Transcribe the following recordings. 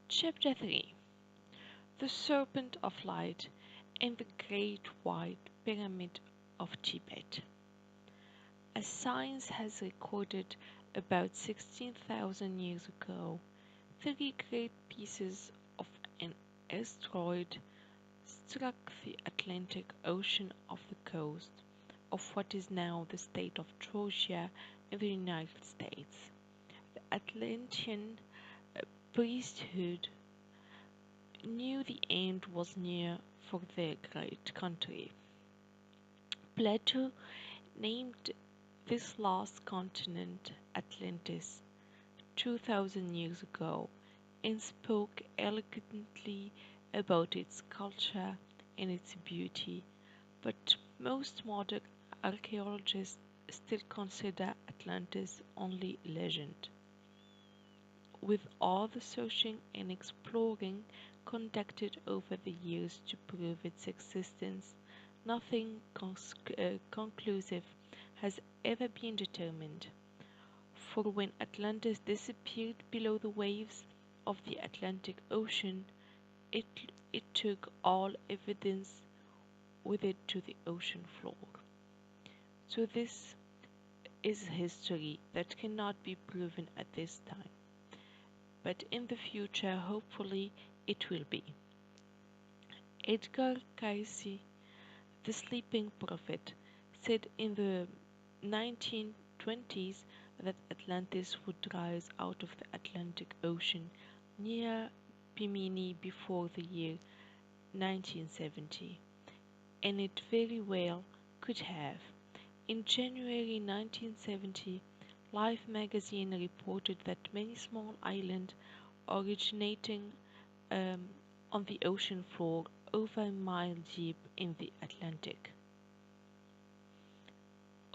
Chapter 3. The Serpent of Light and the Great White Pyramid of Tibet. As science has recorded, about 16,000 years ago, three great pieces of an asteroid struck the Atlantic Ocean off the coast of what is now the state of Georgia in the United States. The Atlantean priesthood knew the end was near for their great country. Plato named this last continent Atlantis 2,000 years ago and spoke elegantly about its culture and its beauty, but most modern archaeologists still consider Atlantis only legend. With all the searching and exploring conducted over the years to prove its existence, nothing conclusive has ever been determined. For when Atlantis disappeared below the waves of the Atlantic Ocean, it, it took all evidence with it to the ocean floor. So this is history that cannot be proven at this time, but in the future hopefully it will be. Edgar Cayce, the sleeping prophet, said in the 1920s that Atlantis would rise out of the Atlantic Ocean near Bimini before the year 1970, and it very well could have. In January 1970, Life magazine reported that many small islands originating um, on the ocean floor over a mile deep in the Atlantic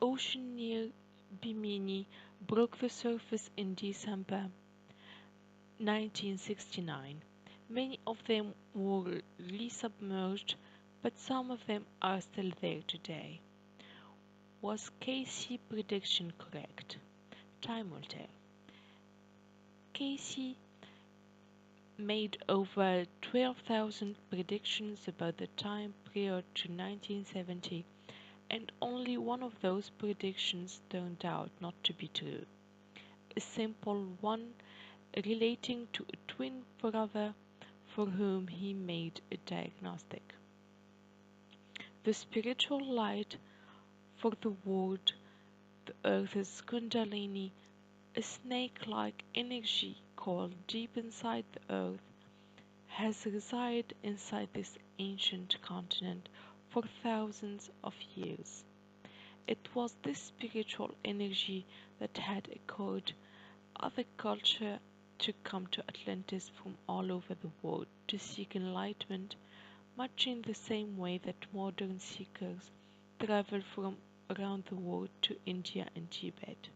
Ocean near Bimini broke the surface in December 1969. Many of them were resubmerged, but some of them are still there today. Was Cayce's prediction correct? Time will tell. Cayce made over 12,000 predictions about the time prior to 1970, and only one of those predictions turned out not to be true. A simple one relating to a twin brother for whom he made a diagnostic. The spiritual light for the world, the earth's kundalini, a snake-like energy called deep inside the earth, has resided inside this ancient continent for thousands of years. It was this spiritual energy that had encouraged other culture to come to Atlantis from all over the world to seek enlightenment, much in the same way that modern seekers travel from around the world to India and Tibet.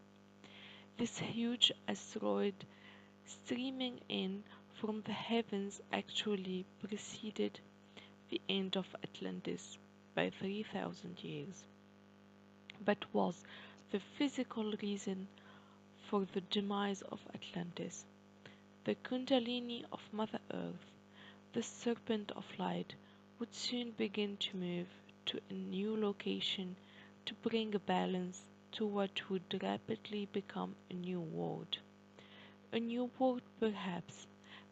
This huge asteroid streaming in from the heavens actually preceded the end of Atlantis by 3,000 years, but was the physical reason for the demise of Atlantis. The Kundalini of Mother Earth, the Serpent of Light, would soon begin to move to a new location to bring a balance to what would rapidly become a new world. A new world, perhaps,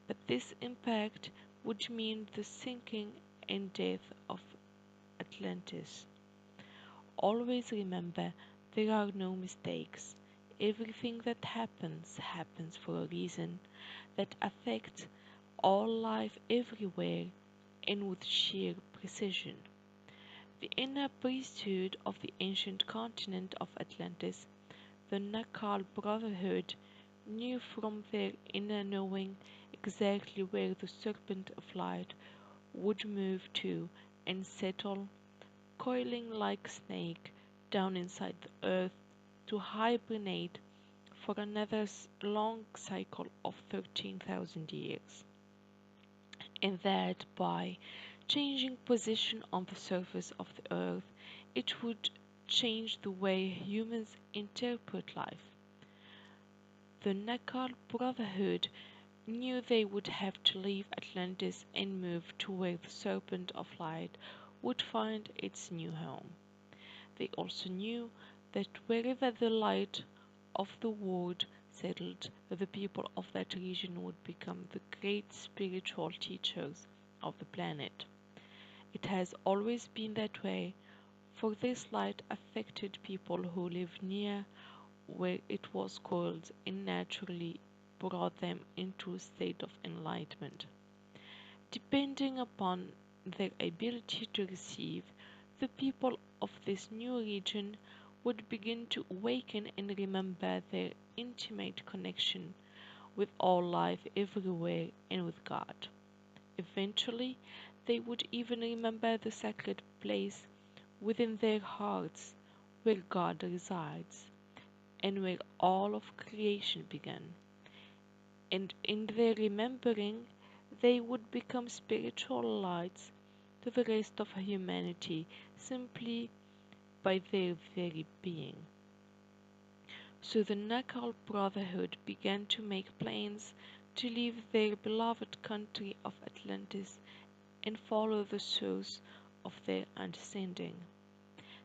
but this impact would mean the sinking and death of Atlantis. Always remember, there are no mistakes. Everything that happens happens for a reason that affects all life everywhere and with sheer precision. The inner priesthood of the ancient continent of Atlantis, the Nakal Brotherhood, knew from their inner knowing exactly where the Serpent of Light would move to and settle, coiling like a snake down inside the earth to hibernate for another long cycle of 13,000 years, and that by changing position on the surface of the earth, it would change the way humans interpret life. The Nakal Brotherhood knew they would have to leave Atlantis and move to where the Serpent of Light would find its new home. They also knew that wherever the light of the world settled, the people of that region would become the great spiritual teachers of the planet. It has always been that way, for this light affected people who lived near where it was cold and naturally brought them into a state of enlightenment. Depending upon their ability to receive, the people of this new region would begin to awaken and remember their intimate connection with all life everywhere and with God. Eventually, they would even remember the sacred place within their hearts where God resides and where all of creation began. And in their remembering, they would become spiritual lights to the rest of humanity simply by their very being. So the Nakal Brotherhood began to make plans to leave their beloved country of Atlantis and follow the source of their understanding.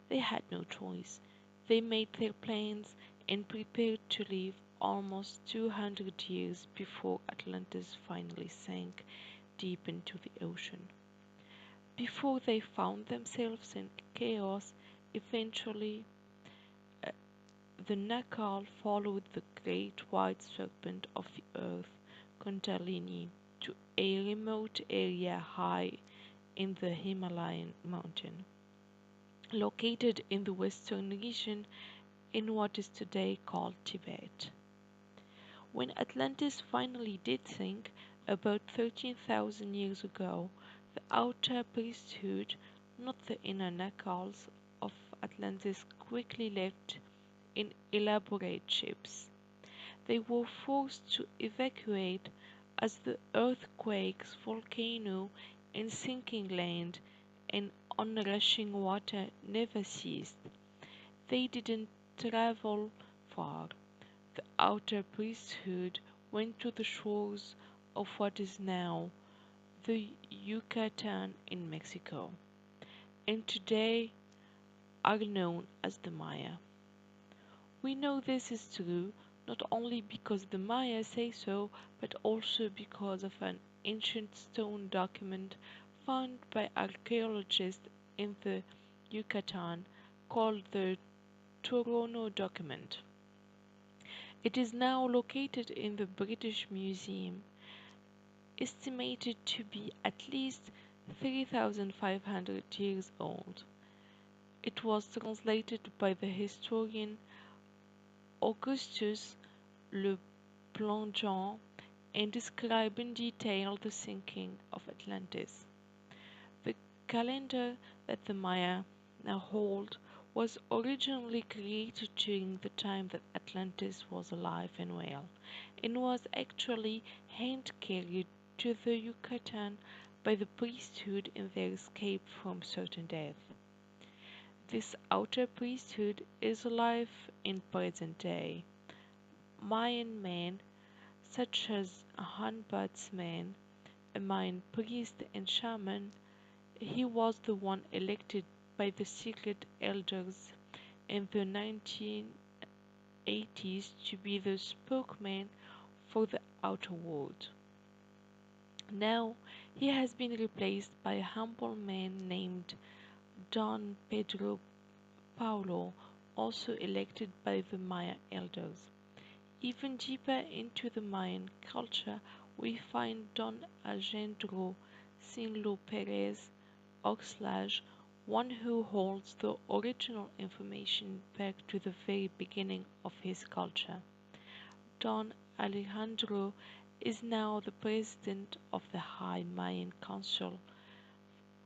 They had no choice. They made their plans and prepared to leave almost 200 years before Atlantis finally sank deep into the ocean. Before they found themselves in chaos, eventually uh, the Nakal followed the great white serpent of the earth, Kundalini, to a remote area high in the Himalayan mountain, located in the western region in what is today called Tibet. When Atlantis finally did sink, about 13,000 years ago, the outer priesthood, not the inner Nakals, of Atlantis quickly left in elaborate ships. They were forced to evacuate as the earthquakes, volcano, and sinking land and onrushing water never ceased. They didn't travel far. The outer priesthood went to the shores of what is now the Yucatan in Mexico, and today are known as the Maya. We know this is true not only because the Maya say so, but also because of an ancient stone document found by archaeologists in the Yucatan called the Toronto document. It is now located in the British Museum, estimated to be at least 3,500 years old. It was translated by the historian Augustus Le Plongeon and describes in detail the sinking of Atlantis. The calendar that the Maya now hold was originally created during the time that Atlantis was alive and well, and was actually hand-carried to the Yucatan by the priesthood in their escape from certain death. This outer priesthood is alive in present day. Mayan men, such as Hanbad's man, a Mayan priest and shaman, he was the one elected by the secret elders in the 1980s to be the spokesman for the outer world. Now he has been replaced by a humble man named Don Pedro Paulo, also elected by the Maya elders. Even deeper into the Mayan culture, we find Don Alejandro Sinlo Perez Oxlage, one who holds the original information back to the very beginning of his culture. Don Alejandro is now the president of the High Mayan Council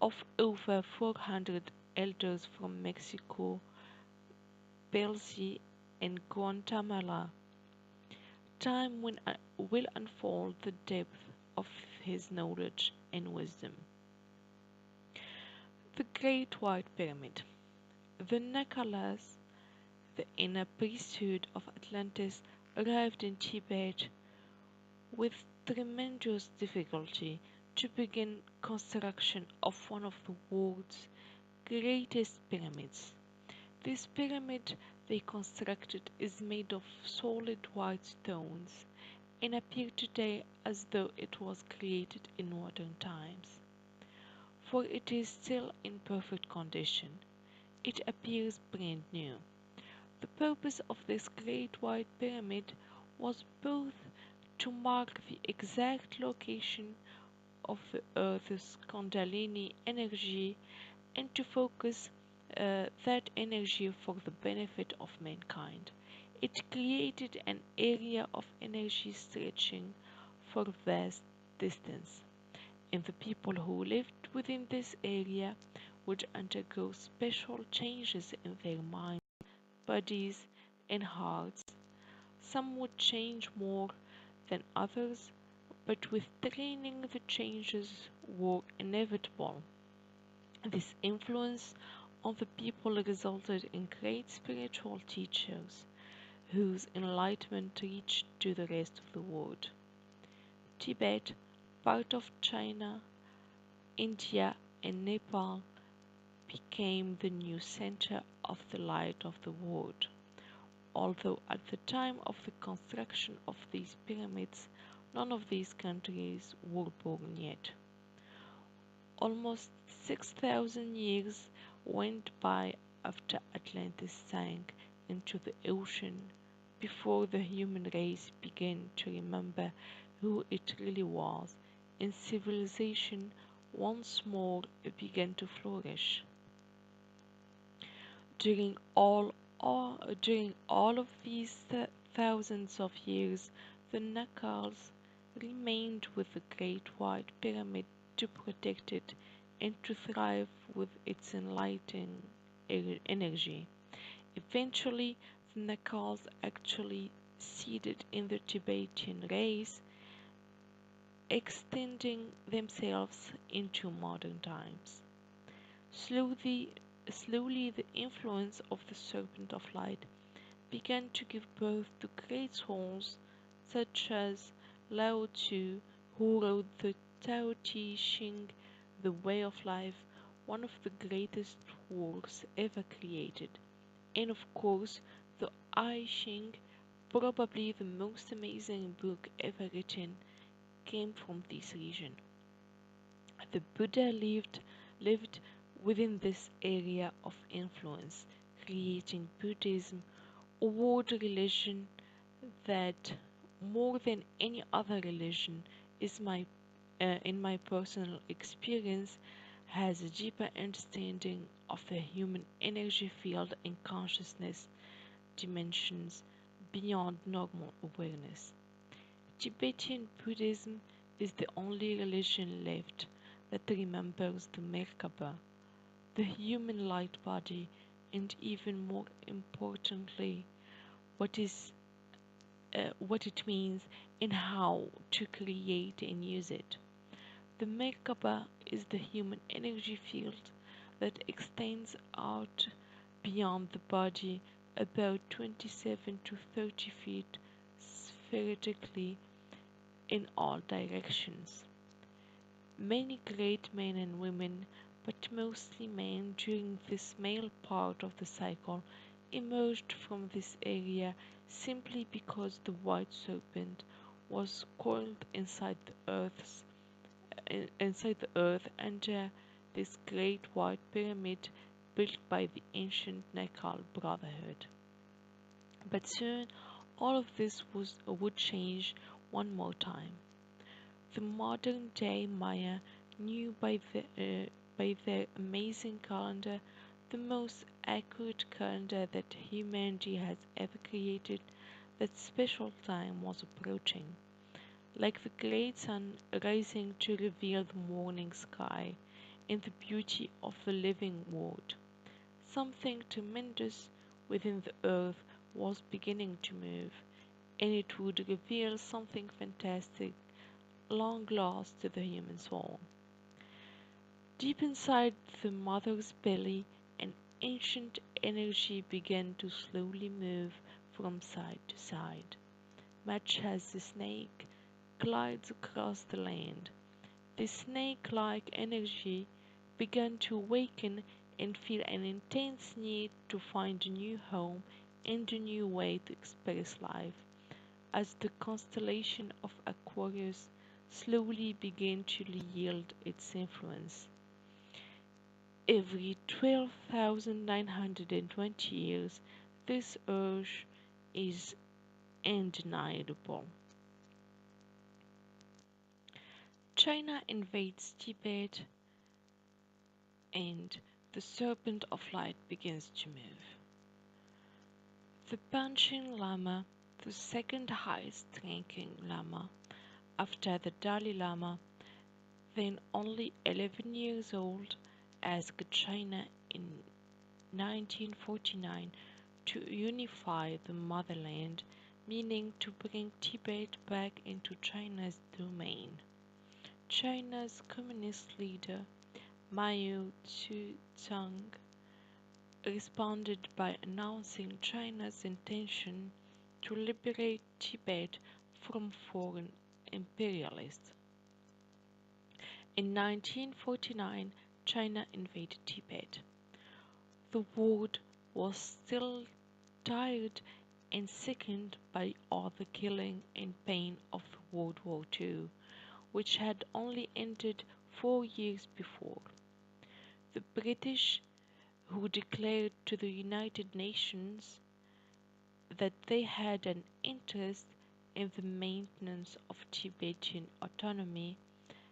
of over 400 elders from Mexico, Belize, and Guatemala. Time will unfold the depth of his knowledge and wisdom. The Great White Pyramid. The Nakalas, the inner priesthood of Atlantis, arrived in Tibet with tremendous difficulty to begin construction of one of the world's greatest pyramids. This pyramid they constructed is made of solid white stones and appears today as though it was created in modern times, for it is still in perfect condition. It appears brand new. The purpose of this great white pyramid was both to mark the exact location of the Earth's Kundalini energy and to focus that energy for the benefit of mankind. It created an area of energy stretching for vast distance, and the people who lived within this area would undergo special changes in their minds, bodies, and hearts. Some would change more than others, but with training the changes were inevitable. This influence on the people resulted in great spiritual teachers whose enlightenment reached to the rest of the world. Tibet, part of China, India, and Nepal became the new center of the light of the world, although at the time of the construction of these pyramids, none of these countries were born yet. Almost 6,000 years went by after Atlantis sank into the ocean before the human race began to remember who it really was, and civilization once more began to flourish. During all of these thousands of years, the Nakals remained with the Great White Pyramid to protect it and to thrive with its enlightening energy. Eventually, the Nakals actually seeded in the Tibetan race, extending themselves into modern times. Slowly, slowly the influence of the Serpent of Light began to give birth to great souls such as Lao Tzu, who wrote the Tao Te Ching, The Way of Life, one of the greatest works ever created, and of course the I Ching, probably the most amazing book ever written, came from this region. The Buddha lived within this area of influence, creating Buddhism, a world religion that, more than any other religion, is in my personal experience, has a deeper understanding of the human energy field and consciousness dimensions beyond normal awareness. Tibetan Buddhism is the only religion left that remembers the Merkaba, the human light body, and even more importantly, what is what it means and how to create and use it. The Merkaba is the human energy field that extends out beyond the body about 27 to 30 feet spherically in all directions. Many great men and women, but mostly men during this male part of the cycle, emerged from this area simply because the white serpent was coiled inside the earth under this great white pyramid built by the ancient Nakal Brotherhood. But soon all of this would change one more time. The modern day Maya knew by their amazing calendar, the most accurate calendar that humanity has ever created, that special time was approaching, like the great sun rising to reveal the morning sky and the beauty of the living world. Something tremendous within the earth was beginning to move, and it would reveal something fantastic long lost to the human soul. Deep inside the mother's belly, an ancient energy began to slowly move from side to side, much as the snake glides across the land. The snake-like energy began to awaken and feel an intense need to find a new home and a new way to express life, as the constellation of Aquarius slowly began to yield its influence. Every 12,920 years, this urge is undeniable. China invades Tibet and the Serpent of Light begins to move. The Panchen Lama, the second highest ranking Lama after the Dalai Lama, then only 11 years old, asked China in 1949 to unify the motherland, meaning to bring Tibet back into China's domain. China's communist leader Mao Zedong responded by announcing China's intention to liberate Tibet from foreign imperialists. In 1949, China invaded Tibet. The world was still tired and sickened by all the killing and pain of World War II, which had only ended 4 years before. The British, who declared to the United Nations that they had an interest in the maintenance of Tibetan autonomy,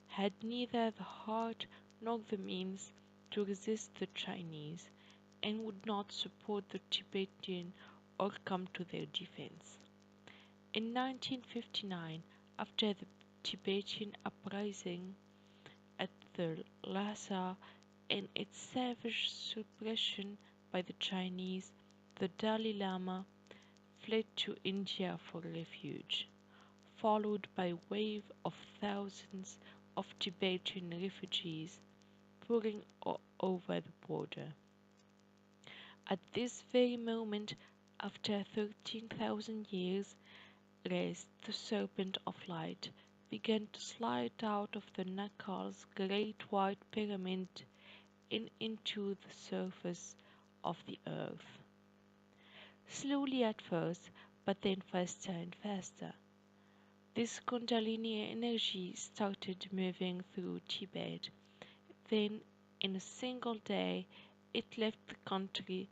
had neither the heart nor the means to resist the Chinese, and would not support the Tibetan or come to their defense. In 1959, after the Tibetan uprising at the Lhasa and its savage suppression by the Chinese, the Dalai Lama fled to India for refuge, followed by a wave of thousands of Tibetan refugees pouring over the border. At this very moment, after 13,000 years' rest, the Serpent of Light began to slide out of the Nepal's great white pyramid and into the surface of the earth. Slowly at first, but then faster and faster. This Kundalini energy started moving through Tibet. Then, in a single day, it left the country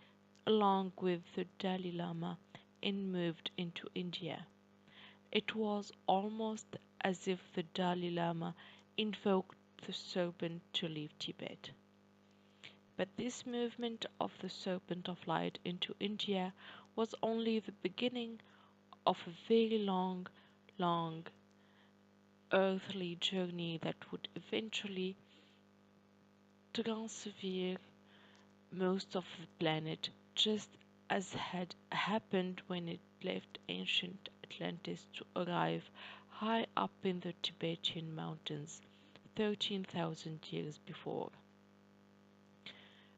along with the Dalai Lama and moved into India. It was almost as if the Dalai Lama invoked the serpent to leave Tibet. But this movement of the Serpent of Light into India was only the beginning of a very long earthly journey that would eventually transfer most of the planet, just as had happened when it left ancient Atlantis to arrive high up in the Tibetan mountains 13,000 years before.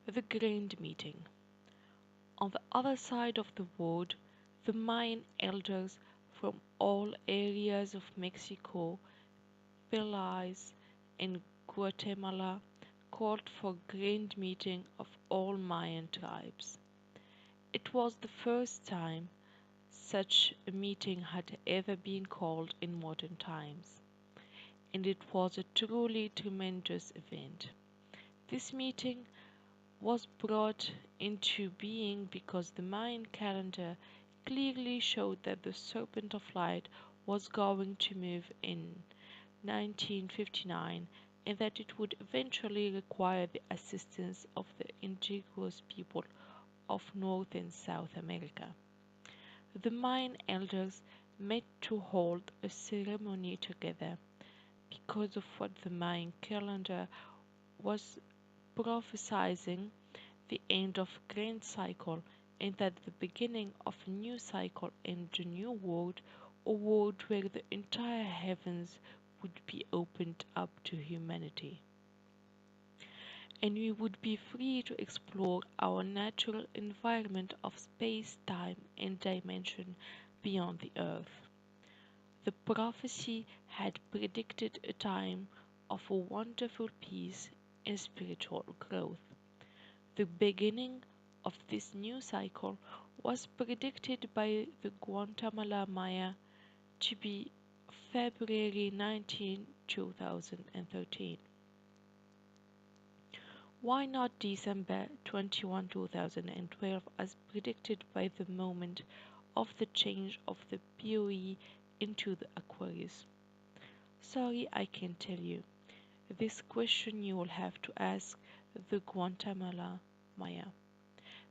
The Grand Meeting. On the other side of the world, the Mayan elders from all areas of Mexico, Belize, and Guatemala called for a grand meeting of all Mayan tribes. It was the first time such a meeting had ever been called in modern times, and it was a truly tremendous event. This meeting was brought into being because the Mayan calendar clearly showed that the Serpent of Light was going to move in 1959 and that it would eventually require the assistance of the indigenous people of North and South America. The Mayan elders met to hold a ceremony together because of what the Mayan calendar was prophesying, the end of a grand cycle and that the beginning of a new cycle and a new world, a world where the entire heavens would be opened up to humanity, and we would be free to explore our natural environment of space, time, and dimension beyond the earth. The prophecy had predicted a time of wonderful peace and spiritual growth. The beginning of this new cycle was predicted by the Guatemala Maya to be February 19, 2013. Why not December 21, 2012 as predicted by the moment of the change of the BOE into the Aquarius? Sorry, I can't tell you. This question you will have to ask the Guatemala Maya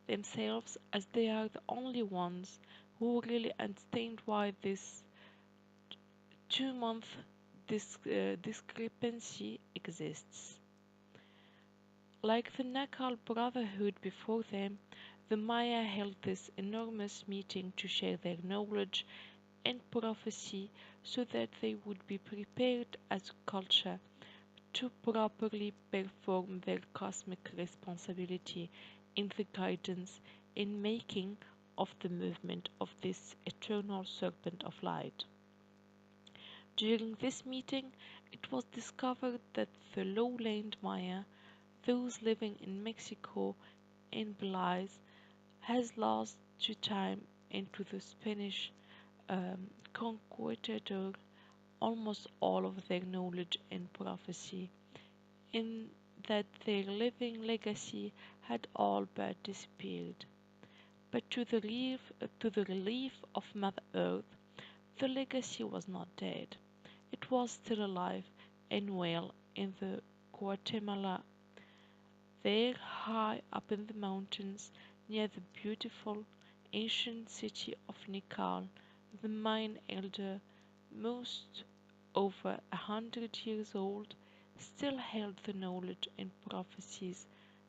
themselves, as they are the only ones who really understand why this 2 month discrepancy exists. Like the Nakal Brotherhood before them, the Maya held this enormous meeting to share their knowledge and prophecy so that they would be prepared as a culture to properly perform their cosmic responsibility in the guidance and making of the movement of this eternal Serpent of Light. During this meeting, it was discovered that the lowland Maya, those living in Mexico and Belize, has lost to time and to the Spanish conquistador almost all of their knowledge and prophecy, in that their living legacy had all but disappeared. But to the relief of Mother Earth, the legacy was not dead. It was still alive and well in the Guatemala, there high up in the mountains near the beautiful ancient city of Nikal. The Mayan elder, most over 100 years old, still held the knowledge and prophecies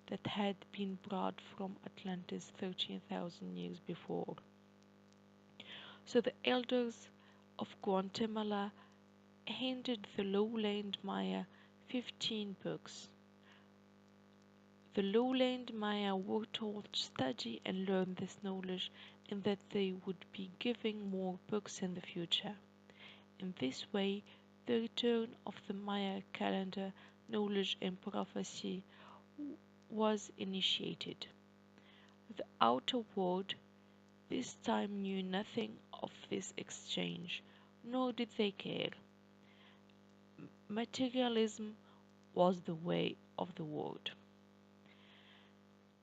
that had been brought from Atlantis 13,000 years before. So the elders of Guatemala handed the lowland Maya 15 books. The lowland Maya were told to study and learn this knowledge and that they would be giving more books in the future. In this way, the return of the Maya calendar knowledge and prophecy was initiated. The outer world this time knew nothing of this exchange, nor did they care. Materialism was the way of the world.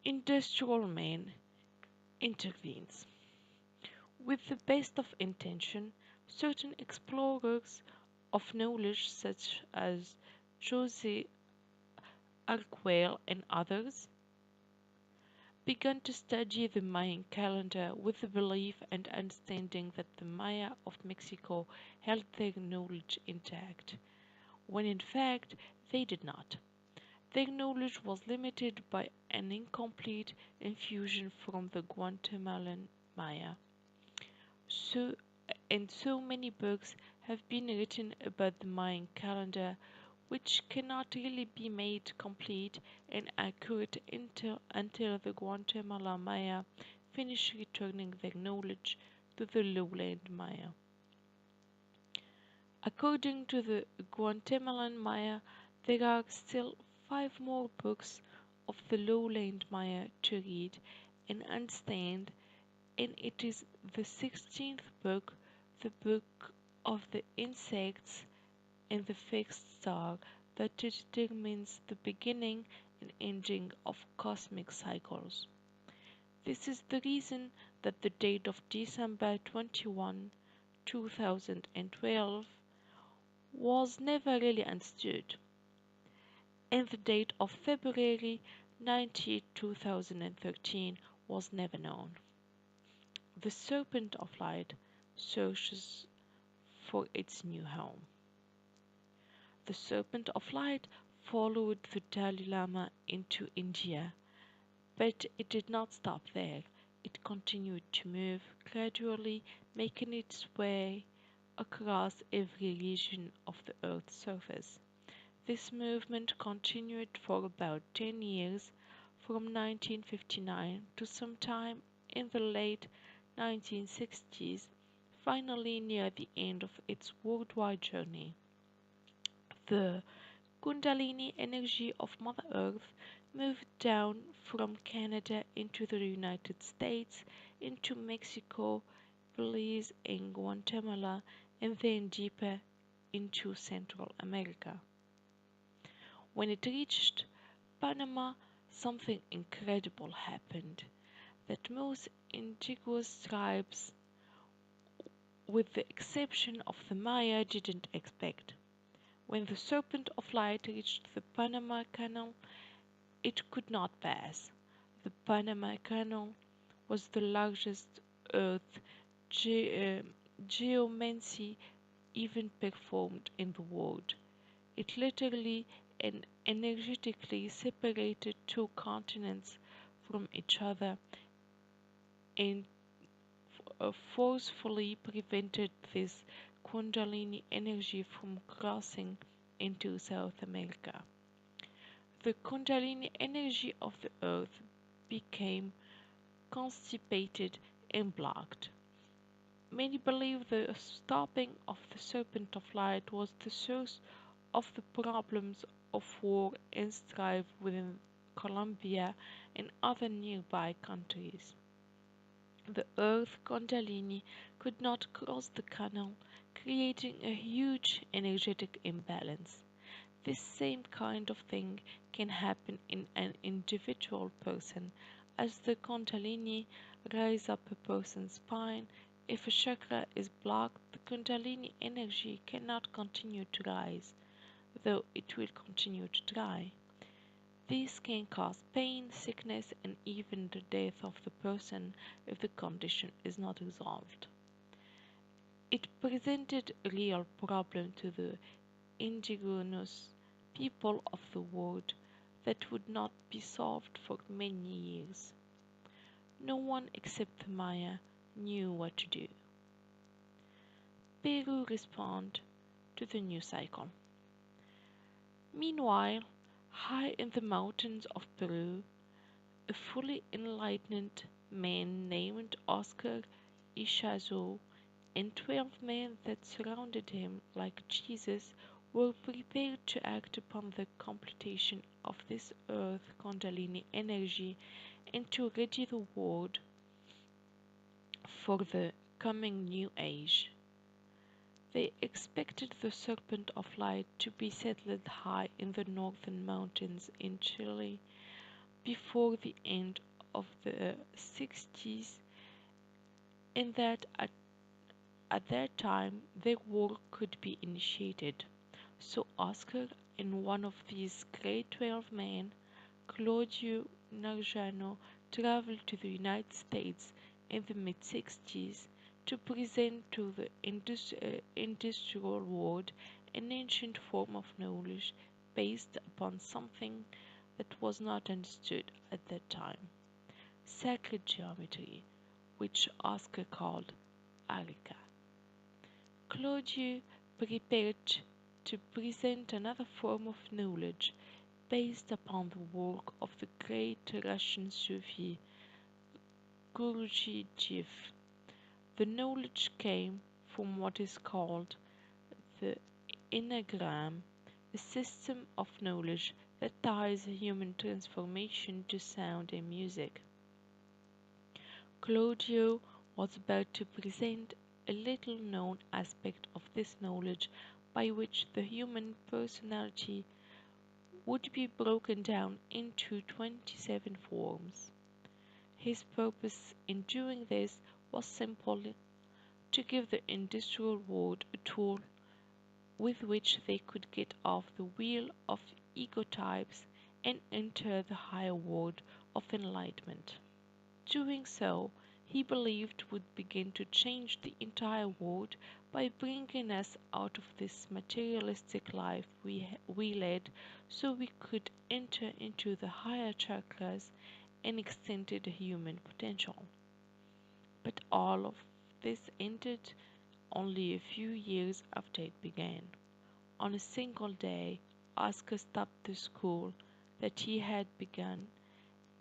Industrial man intervenes. With the best of intention, certain explorers of knowledge such as Jose Arguelles and others began to study the Mayan calendar with the belief and understanding that the Maya of Mexico held their knowledge intact, when in fact they did not. Their knowledge was limited by an incomplete infusion from the Guatemalan Maya. So, and so many books have been written about the Mayan calendar which cannot really be made complete and accurate until the Guatemala Maya finish returning their knowledge to the lowland Maya. According to the Guatemalan Maya, there are still 5 more books of the lowland Maya to read and understand, and it is the 16th book, the book of the insects and the fixed star, that determines the beginning and ending of cosmic cycles. This is the reason that the date of December 21, 2012 was never really understood, and the date of February 19, 2013 was never known. The Serpent of Light searches for its new home. The Serpent of Light followed the Dalai Lama into India, but it did not stop there. It continued to move, gradually making its way across every region of the Earth's surface. This movement continued for about 10 years, from 1959 to sometime in the late 1960s, finally near the end of its worldwide journey. The Kundalini energy of Mother Earth moved down from Canada into the United States, into Mexico, Belize, and Guatemala, and then deeper into Central America. When it reached Panama, something incredible happened that most indigenous tribes, with the exception of the Maya, didn't expect. When the Serpent of Light reached the Panama Canal, it could not pass. The Panama Canal was the largest earth ge- uh, geomancy even performed in the world. It literally and energetically separated two continents from each other and forcefully prevented this Kundalini energy from crossing into South America. The Kundalini energy of the earth became constipated and blocked. Many believe the stopping of the Serpent of Light was the source of the problems of war and strife within Colombia and other nearby countries. The Earth Kundalini could not cross the canal, creating a huge energetic imbalance. This same kind of thing can happen in an individual person as the Kundalini rise up a person's spine. If a chakra is blocked, the Kundalini energy cannot continue to rise, though it will continue to dry. This can cause pain, sickness, and even the death of the person if the condition is not resolved. It presented a real problem to the indigenous people of the world that would not be solved for many years. No one except the Maya knew what to do. Peru responded to the new cycle. Meanwhile, high in the mountains of Peru, a fully enlightened man named Oscar Ichazo and 12 men that surrounded him like Jesus were prepared to act upon the completion of this earth Kundalini energy and to ready the world for the coming new age. They expected the Serpent of Light to be settled high in the northern mountains in Chile before the end of the 60s, and that at that time their work could be initiated. So Oscar and one of these great 12 men, Claudio Narjano, traveled to the United States in the mid-60s to present to the industrial world an ancient form of knowledge based upon something that was not understood at that time, sacred geometry, which Oscar called Arica. Claudio prepared to present another form of knowledge based upon the work of the great Russian Sufi Guruji Jiv. The knowledge came from what is called the Enneagram, a system of knowledge that ties human transformation to sound and music. Claudio was about to present a little known aspect of this knowledge by which the human personality would be broken down into 27 forms. His purpose in doing this was simple: to give the industrial world a tool with which they could get off the wheel of egotypes and enter the higher world of enlightenment. Doing so, he believed would begin to change the entire world by bringing us out of this materialistic life we led so we could enter into the higher chakras and extended human potential. But all of this ended only a few years after it began. On a single day, Oscar stopped the school that he had begun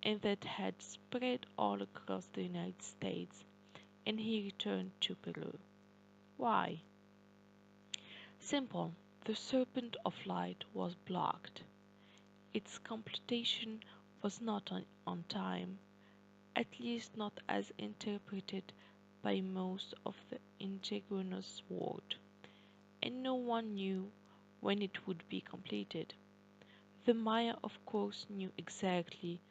and that had spread all across the United States, and he returned to Peru. Why? Simple. The Serpent of Light was blocked. Its completion was not on time, at least not as interpreted by most of the indigenous world, and no one knew when it would be completed. The Maya, of course, knew exactly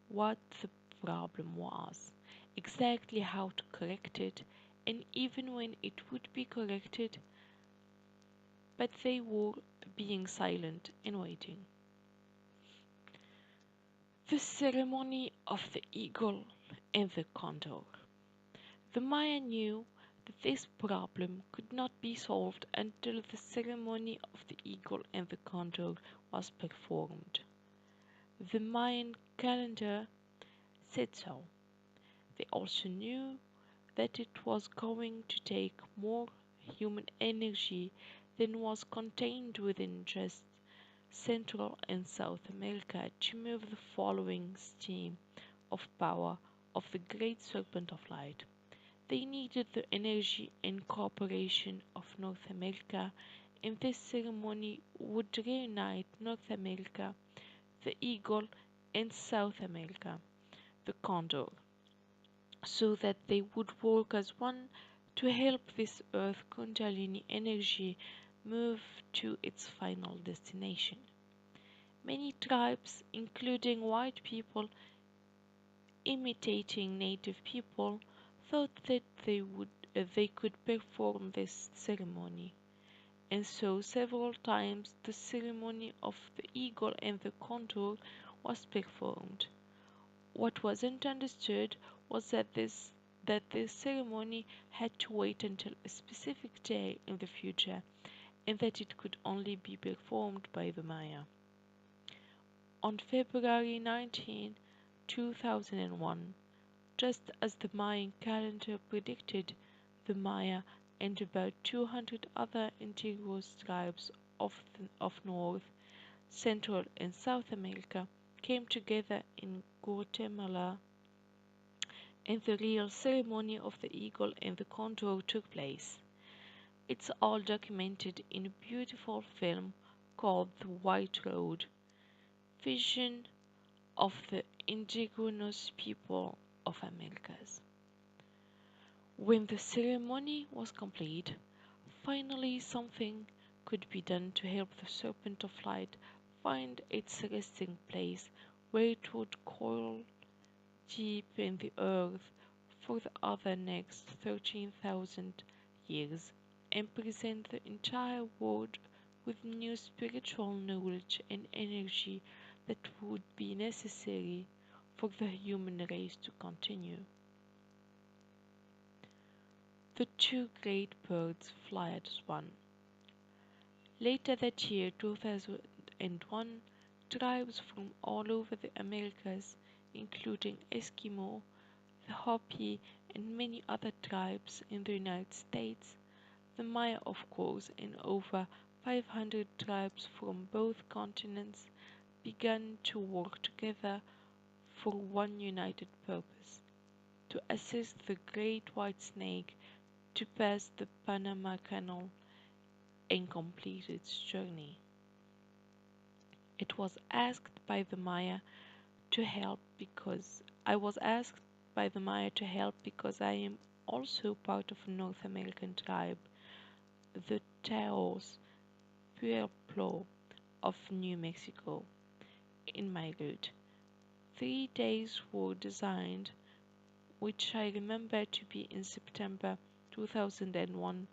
what the problem was, exactly how to correct it, and even when it would be corrected, but they were being silent and waiting. The ceremony of the eagle and the condor. The Maya knew that this problem could not be solved until the ceremony of the eagle and the condor was performed. The Mayan calendar said so. They also knew that it was going to take more human energy than was contained within just Central and South America to move the following stream of power of the great Serpent of Light. They needed the energy and cooperation of North America, and this ceremony would reunite North America, the eagle, and South America, the condor, so that they would work as one to help this Earth Kundalini energy move to its final destination. Many tribes, including white people imitating native people, thought that they could perform this ceremony, and so several times the ceremony of the eagle and the condor was performed. What wasn't understood was that this ceremony had to wait until a specific day in the future, and that it could only be performed by the Maya. On February 19, 2001, just as the Mayan calendar predicted, the Maya and about 200 other indigenous tribes of North, Central, and South America came together in Guatemala, and the real ceremony of the eagle and the condor took place. It's all documented in a beautiful film called The White Road, Vision of the Indigenous People of Americas. When the ceremony was complete, finally something could be done to help the Serpent of Light find its resting place where it would coil deep in the earth for the other next 13,000 years and present the entire world with new spiritual knowledge and energy that would be necessary for the human race to continue. The two great birds fly as one. Later that year, 2001, tribes from all over the Americas, including Eskimo, the Hopi, and many other tribes in the United States, the Maya of course, and over 500 tribes from both continents began to work together for one united purpose: to assist the great white snake to pass the Panama Canal and complete its journey. It was asked by the Maya to help because I was asked by the Maya to help because I am also part of a North American tribe, the Taos Pueblo of New Mexico, in my route. 3 days were designed, which I remember to be in September 2001,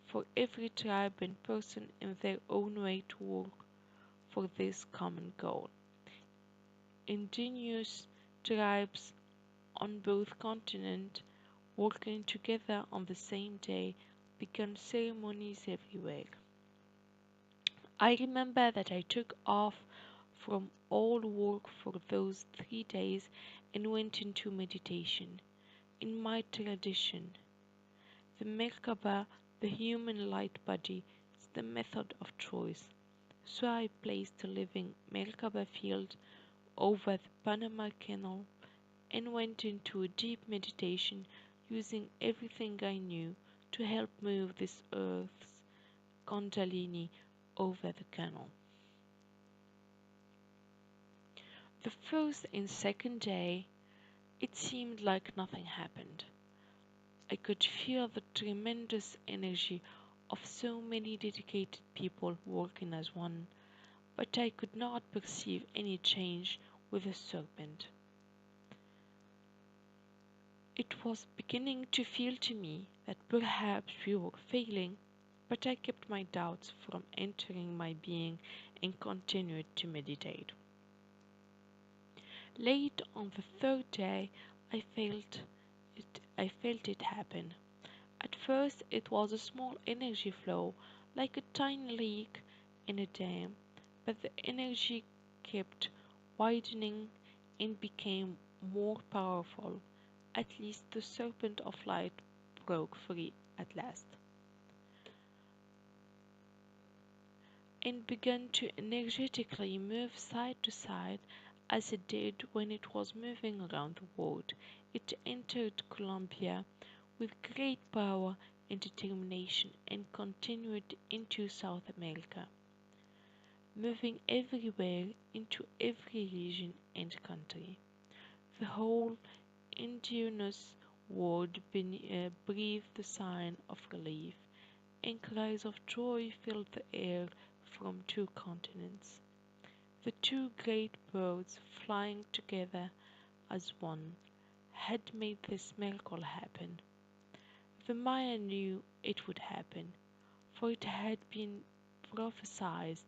for every tribe and person in their own way to work for this common goal. Indigenous tribes on both continents working together on the same day began ceremonies everywhere. I remember that I took off from all work for those 3 days and went into meditation. In my tradition, the Merkaba, the human light body, is the method of choice. So I placed a living Merkaba field over the Panama Canal and went into a deep meditation using everything I knew to help move this Earth's Kundalini over the canal. The first and second day, it seemed like nothing happened. I could feel the tremendous energy of so many dedicated people working as one, but I could not perceive any change with the serpent. It was beginning to feel to me that perhaps we were failing, but I kept my doubts from entering my being and continued to meditate. Late on the third day, I felt it happen. At first it was a small energy flow, like a tiny leak in a dam, but the energy kept widening and became more powerful. At least the Serpent of Light broke free at last, and began to energetically move side to side as it did when it was moving around the world. It entered Colombia with great power and determination and continued into South America, moving everywhere into every region and country. The whole indigenous world breathed the sign of relief, and cries of joy filled the air from two continents. The two great birds flying together as one had made this miracle happen. The Maya knew it would happen, for it had been prophesied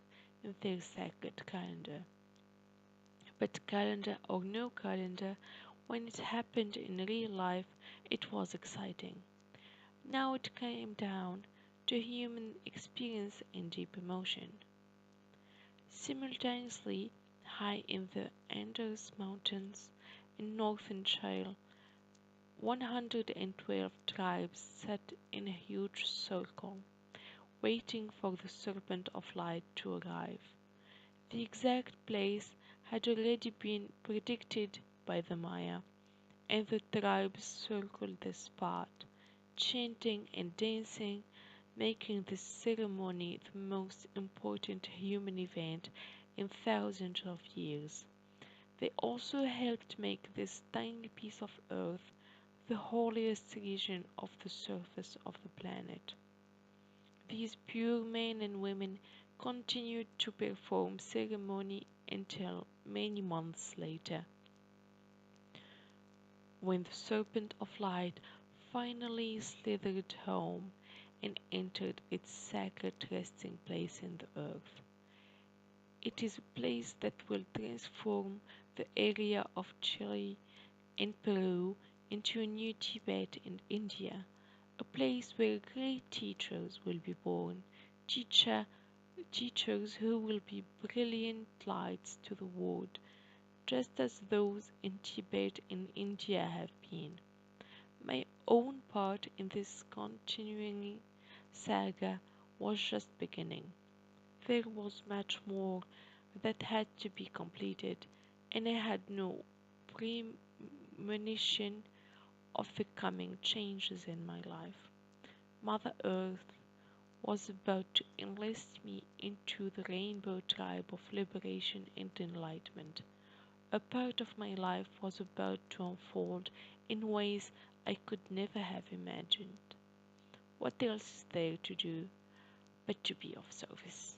in their sacred calendar. But calendar or no calendar, when it happened in real life, it was exciting. Now it came down to human experience and deep emotion. Simultaneously, high in the Andes Mountains in northern Chile, 112 tribes sat in a huge circle, waiting for the Serpent of Light to arrive. The exact place had already been predicted by the Maya, and the tribes circled the spot, chanting and dancing, making this ceremony the most important human event in thousands of years. They also helped make this tiny piece of earth the holiest region of the surface of the planet. These pure men and women continued to perform ceremony until many months later, when the Serpent of Light finally slithered home and entered its sacred resting place in the earth. It is a place that will transform the area of Chile and Peru into a new Tibet in India, a place where great teachers will be born, teachers who will be brilliant lights to the world, just as those in Tibet and India have been. My own part in this continuing saga was just beginning. There was much more that had to be completed, and I had no premonition of the coming changes in my life. Mother Earth was about to enlist me into the rainbow tribe of liberation and enlightenment. A part of my life was about to unfold in ways I could never have imagined. What else is there to do but to be of service?